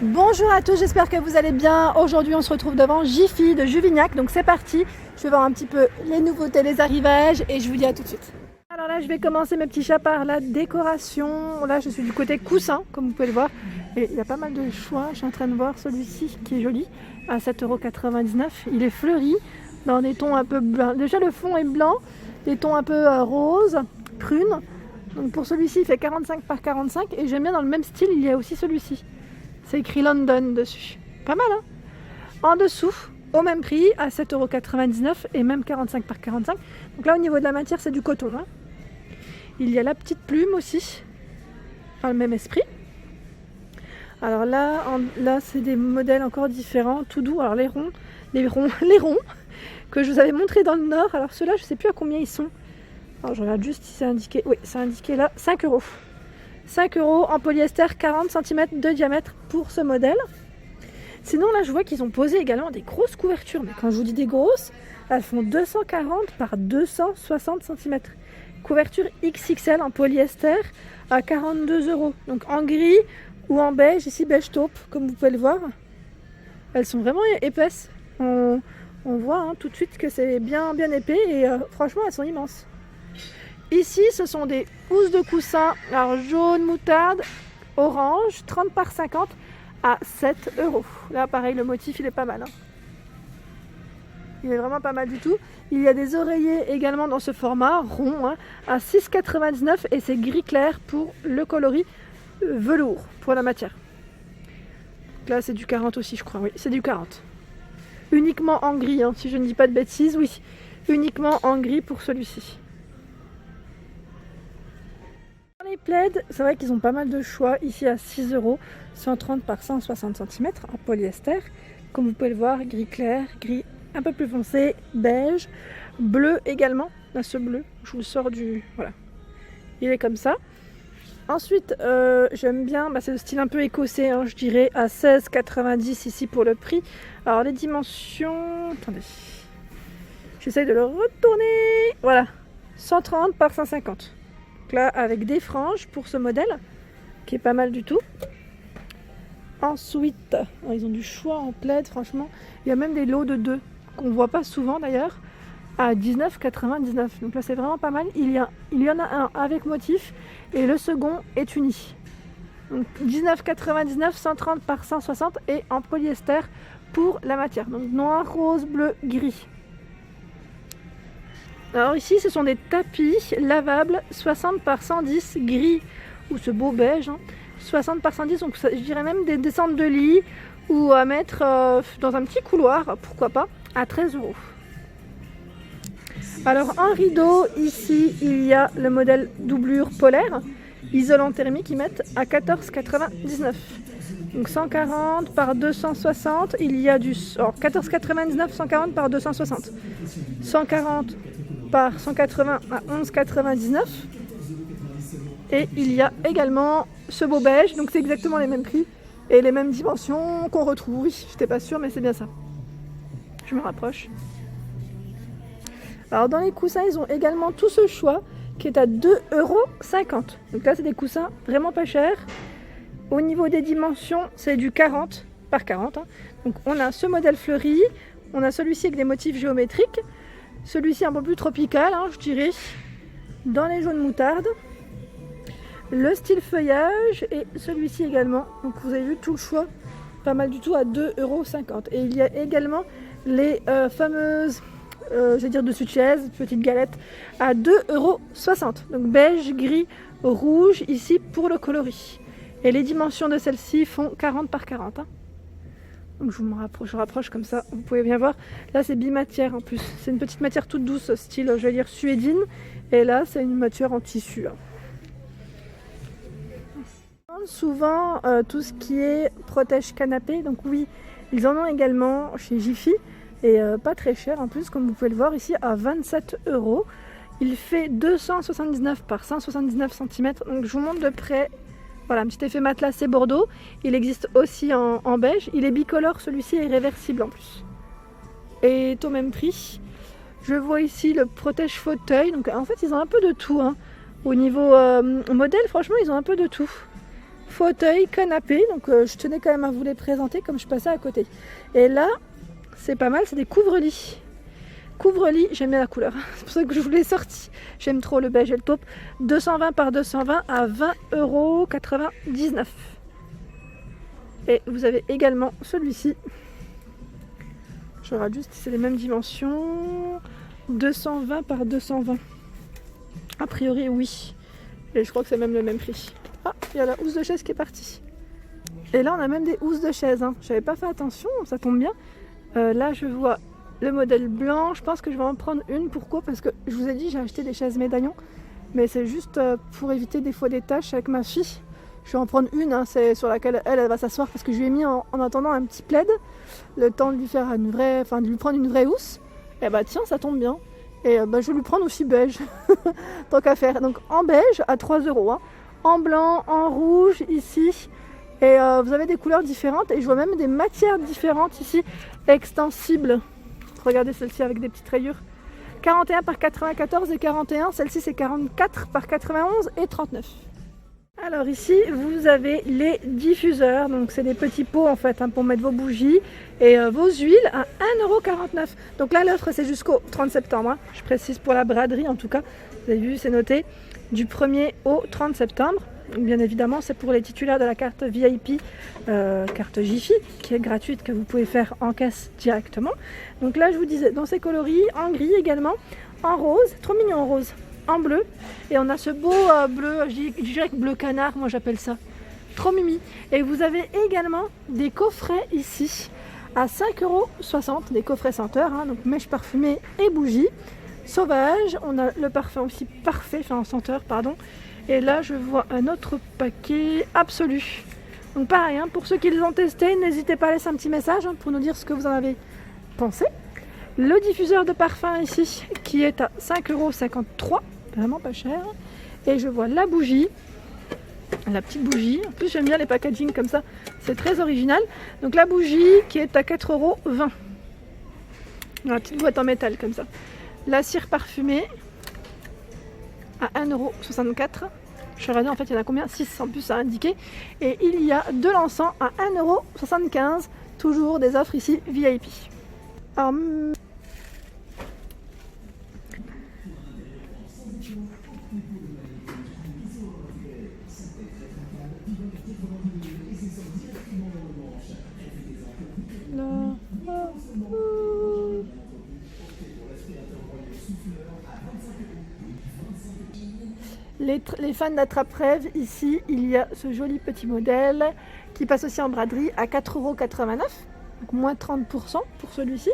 Bonjour à tous, j'espère que vous allez bien. Aujourd'hui on se retrouve devant Jiffy de Juvignac, donc c'est parti. Je vais voir un petit peu les nouveautés, les arrivages et je vous dis à tout de suite. Alors là je vais commencer mes petits chats par la décoration. Là je suis du côté coussin comme vous pouvez le voir. Et il y a pas mal de choix, je suis en train de voir celui-ci qui est joli à 7,99 €. Il est fleuri dans des tons un peu blancs. Déjà le fond est blanc, des tons un peu rose, prune. Donc pour celui-ci il fait 45 par 45 et j'aime bien dans le même style, il y a aussi celui-ci. C'est écrit London dessus. Pas mal, hein? En dessous, au même prix, à 7,99 € et même 45 par 45. Donc là, au niveau de la matière, c'est du coton. Hein. Il y a la petite plume aussi, dans le même esprit. Alors là, là c'est des modèles encore différents, tout doux. Alors les ronds, que je vous avais montré dans le Nord. Alors ceux-là, je ne sais plus à combien ils sont. Alors je regarde juste si c'est indiqué. Oui, c'est indiqué là, 5 €. 5 € en polyester, 40 cm de diamètre pour ce modèle. Sinon là je vois qu'ils ont posé également des grosses couvertures, mais quand je vous dis des grosses, elles font 240 par 260 cm. Couverture XXL en polyester à 42 €. Donc en gris ou en beige, ici beige taupe comme vous pouvez le voir. Elles sont vraiment épaisses. On voit hein, tout de suite que c'est bien épais et franchement elles sont immenses. Ici, ce sont des housses de coussin, alors jaune, moutarde, orange, 30 par 50 à 7 €. Là, pareil, le motif, il est pas mal. Hein. Il est vraiment pas mal du tout. Il y a des oreillers également dans ce format, rond, hein, à 6,99 € et c'est gris clair pour le coloris velours, pour la matière. Donc là, c'est du 40 aussi, je crois. Oui, c'est du 40. Uniquement en gris, hein, si je ne dis pas de bêtises, oui. Uniquement en gris pour celui-ci. Les plaids, c'est vrai qu'ils ont pas mal de choix. Ici à 6 €, 130 par 160 cm en polyester. Comme vous pouvez le voir, gris clair, gris un peu plus foncé, beige, bleu également. Là, ce bleu, je vous le sors du... Voilà. Il est comme ça. Ensuite, j'aime bien, c'est le style un peu écossais, hein, je dirais, à 16,90 € ici pour le prix. Alors les dimensions... Attendez. J'essaye de le retourner. Voilà. 130 par 150. Là avec des franges pour ce modèle qui est pas mal du tout. Ensuite ils ont du choix en plaid, franchement il y a même des lots de 2 qu'on voit pas souvent d'ailleurs à 19,99 €. Donc là c'est vraiment pas mal. Il y en a un avec motif et le second est uni. Donc 19,99 €, 130 par 160 et en polyester pour la matière. Donc noir, rose, bleu, gris. Alors ici ce sont des tapis lavables 60 par 110 gris ou ce beau beige, hein, 60 par 110, donc je dirais même des descentes de lit ou à mettre dans un petit couloir, pourquoi pas, à 13 €. Alors en rideau, ici il y a le modèle doublure polaire, isolant thermique, ils mettent à 14,99 €. Donc 140 par 260, il y a du... Alors 14,99 €, 140 par 260. 140 par 180 à 11,99 €. Et il y a également ce beau beige, donc c'est exactement les mêmes prix et les mêmes dimensions qu'on retrouve. Oui, j'étais pas sûre, mais c'est bien ça. Je me rapproche. Alors dans les coussins, ils ont également tout ce choix qui est à 2,50 €. Donc là, c'est des coussins vraiment pas chers. Au niveau des dimensions, c'est du 40 par 40. Hein. Donc on a ce modèle fleuri, on a celui-ci avec des motifs géométriques, celui-ci un peu plus tropical, hein, je dirais, dans les jaunes moutardes, le style feuillage et celui-ci également. Donc vous avez vu tout le choix, pas mal du tout à 2,50 €. Et il y a également les fameuses, je vais dire dessus de chaise, petites galettes à 2,60 €. Donc beige, gris, rouge ici pour le coloris. Et les dimensions de celle-ci font 40 par 40. Hein. Donc je rapproche comme ça, vous pouvez bien voir. Là c'est bimatière en plus, c'est une petite matière toute douce, style je vais dire suédine. Et là c'est une matière en tissu. Hein. Souvent tout ce qui est protège canapé, donc oui, ils en ont également chez Jiffy. Et pas très cher en plus, comme vous pouvez le voir ici à 27 €. Il fait 279 par 179 cm, donc je vous montre de près. Voilà, un petit effet matelassé bordeaux. Il existe aussi en beige. Il est bicolore, celui-ci est réversible en plus. Et est au même prix. Je vois ici le protège fauteuil. Donc en fait, ils ont un peu de tout. Hein. Au niveau modèle, franchement, ils ont un peu de tout. fauteuil, canapé. Donc je tenais quand même à vous les présenter comme je passais à côté. Et là, c'est pas mal, c'est des couvre-lits. Couvre-lit, j'aime bien la couleur, c'est pour ça que je vous l'ai sorti. J'aime trop le beige et le taupe. 220 par 220 à 20,99 €. Et vous avez également celui-ci. Je regarde juste si c'est les mêmes dimensions. 220 par 220. A priori, oui. Et je crois que c'est même le même prix. Ah, il y a la housse de chaise qui est partie. Et là, on a même des housses de chaise. Hein. J'avais pas fait attention, ça tombe bien. Là, je vois le modèle blanc. Je pense que je vais en prendre une. Pourquoi? Parce que je vous ai dit, j'ai acheté des chaises médaillons. Mais c'est juste pour éviter des fois des tâches avec ma fille. Je vais en prendre une, hein, c'est sur laquelle elle va s'asseoir parce que je lui ai mis en attendant un petit plaid. Le temps de lui faire une vraie, enfin de lui prendre une vraie housse. Et bah tiens, ça tombe bien. Et je vais lui prendre aussi beige. Tant qu'à faire. Donc en beige à 3 €. Hein. En blanc, en rouge ici. Et vous avez des couleurs différentes. Et je vois même des matières différentes ici. Extensibles. Regardez celle-ci avec des petites rayures. 41 par 94 et 41. Celle-ci c'est 44 par 91 et 39. Alors ici vous avez les diffuseurs, donc c'est des petits pots en fait hein, pour mettre vos bougies et vos huiles à 1,49 €. Donc là l'offre c'est jusqu'au 30 septembre, hein. Je précise pour la braderie en tout cas, vous avez vu c'est noté du 1er au 30 septembre. Donc, bien évidemment c'est pour les titulaires de la carte VIP, carte Jiffy qui est gratuite que vous pouvez faire en caisse directement. Donc là je vous disais dans ces coloris, en gris également, en rose, trop mignon en rose. En bleu, et on a ce beau bleu, je dirais que bleu canard, moi j'appelle ça, trop mimi. Et vous avez également des coffrets ici à 5,60 €, des coffrets senteurs, hein, donc mèche parfumée et bougies. Sauvage, on a le parfum aussi parfait, enfin en senteur, pardon. Et là je vois un autre paquet absolu. Donc pareil, hein, pour ceux qui les ont testés, n'hésitez pas à laisser un petit message hein, pour nous dire ce que vous en avez pensé. Le diffuseur de parfum ici qui est à 5,53 €. Vraiment pas cher. Et je vois la bougie, la petite bougie. En plus j'aime bien les packaging comme ça, c'est très original. Donc la bougie qui est à 4,20 €. La petite boîte en métal comme ça. La cire parfumée à 1,64 €. Je regardais en fait il y en a combien, 6 en plus à indiquer. Et il y a de l'encens à 1,75 €. Toujours des offres ici VIP. Alors, les fans d'attrape-rêve, ici il y a ce joli petit modèle qui passe aussi en braderie à 4,89 €, donc moins 30% pour celui-ci.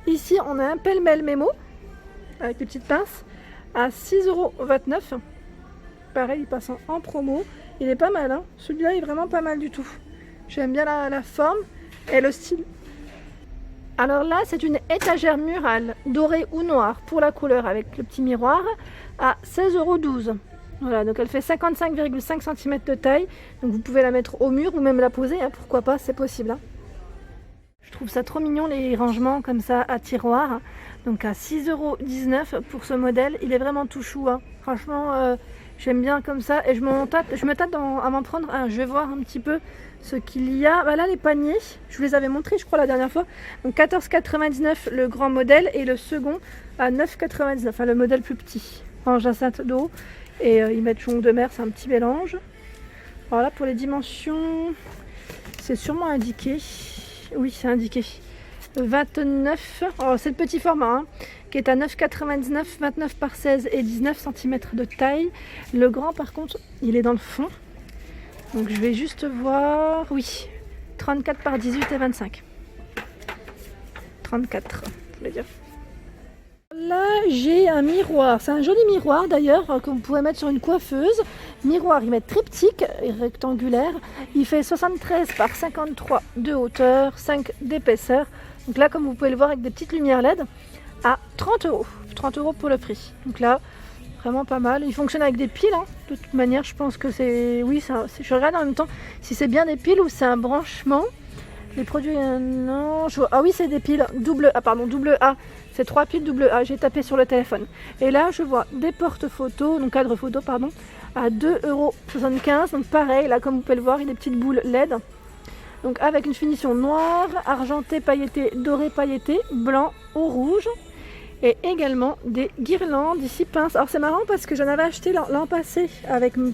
Ici on a un pêle-mêle mémo avec les petites pinces à 6,29 €. Pareil, il passe en promo. Il est pas mal, hein. Celui-là est vraiment pas mal du tout. J'aime bien la forme et le style. Alors là, c'est une étagère murale, dorée ou noire, pour la couleur avec le petit miroir, à 16,12 €. Voilà, donc elle fait 55,5 cm de taille. Donc vous pouvez la mettre au mur ou même la poser, hein, pourquoi pas, c'est possible. Hein. Je trouve ça trop mignon, les rangements comme ça à tiroir. Donc à 6,19 € pour ce modèle. Il est vraiment tout chou. Hein. Franchement, j'aime bien comme ça. Et je me tâte à m'en prendre un. Je vais voir un petit peu ce qu'il y a. Bah là, les paniers, je vous les avais montrés, je crois, la dernière fois. Donc 14,99 € le grand modèle et le second à 9,99 €. Enfin, le modèle plus petit, en jacinthe d'eau. Et ils mettent jonc de mer, c'est un petit mélange. Voilà, pour les dimensions, c'est sûrement indiqué. Oui, c'est indiqué. 29, oh, c'est le petit format, hein, qui est à 9,99 €, 29 par 16 et 19 cm de taille. Le grand, par contre, il est dans le fond. Donc je vais juste voir, oui, 34 par 18 et 25. 34, je voulais dire. Là, j'ai un miroir. C'est un joli miroir d'ailleurs que vous pouvez mettre sur une coiffeuse. Miroir, il met triptyque et rectangulaire. Il fait 73 par 53 de hauteur, 5 d'épaisseur. Donc là, comme vous pouvez le voir avec des petites lumières LED, à 30 €. 30 € pour le prix. Donc là, vraiment pas mal. Il fonctionne avec des piles. Hein. De toute manière, je pense que c'est... Oui, je regarde en même temps si c'est bien des piles ou c'est un branchement. Les produits... non, ah oui, c'est des piles double A. C'est 3 piles double A. J'ai tapé sur le téléphone. Et là, je vois des porte-photos, donc cadre photo, pardon, à 2,75 €. Donc pareil, là comme vous pouvez le voir, il y a des petites boules LED. Donc avec une finition noire, argenté, pailleté, doré, pailleté, blanc ou rouge. Et également des guirlandes ici pinces. Alors c'est marrant parce que j'en avais acheté l'an passé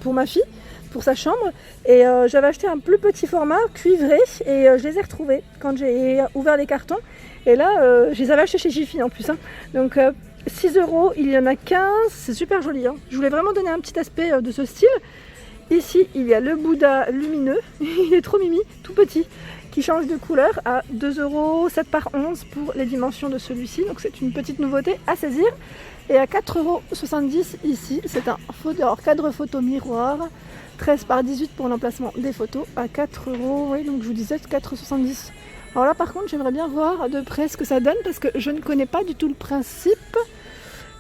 pour ma fille, pour sa chambre. Et j'avais acheté un plus petit format, cuivré. Et je les ai retrouvés quand j'ai ouvert les cartons. Et là, je les avais achetés chez Jiffy en plus. Hein. Donc 6 €, il y en a 15. C'est super joli. Hein. Je voulais vraiment donner un petit aspect de ce style. Ici, il y a le Bouddha lumineux. Il est trop mimi, tout petit, qui change de couleur à 2 €, 7 par 11 pour les dimensions de celui-ci. Donc c'est une petite nouveauté à saisir. Et à 4,70 € ici, c'est un cadre photo miroir, 13 par 18 pour l'emplacement des photos, à 4 €, oui, donc je vous disais 4,70 €. Alors là par contre, j'aimerais bien voir de près ce que ça donne parce que je ne connais pas du tout le principe.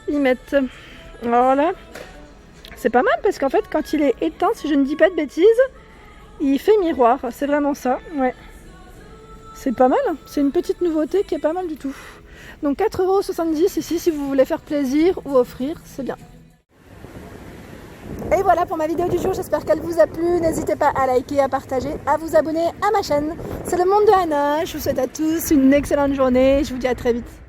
Ils mettent... Alors là, c'est pas mal parce qu'en fait, quand il est éteint, si je ne dis pas de bêtises, il fait miroir. C'est vraiment ça, ouais. C'est pas mal, c'est une petite nouveauté qui est pas mal du tout. Donc 4,70 € ici si vous voulez faire plaisir ou offrir, c'est bien. Et voilà pour ma vidéo du jour, j'espère qu'elle vous a plu. N'hésitez pas à liker, à partager, à vous abonner à ma chaîne. C'est le monde de Anna, je vous souhaite à tous une excellente journée, je vous dis à très vite.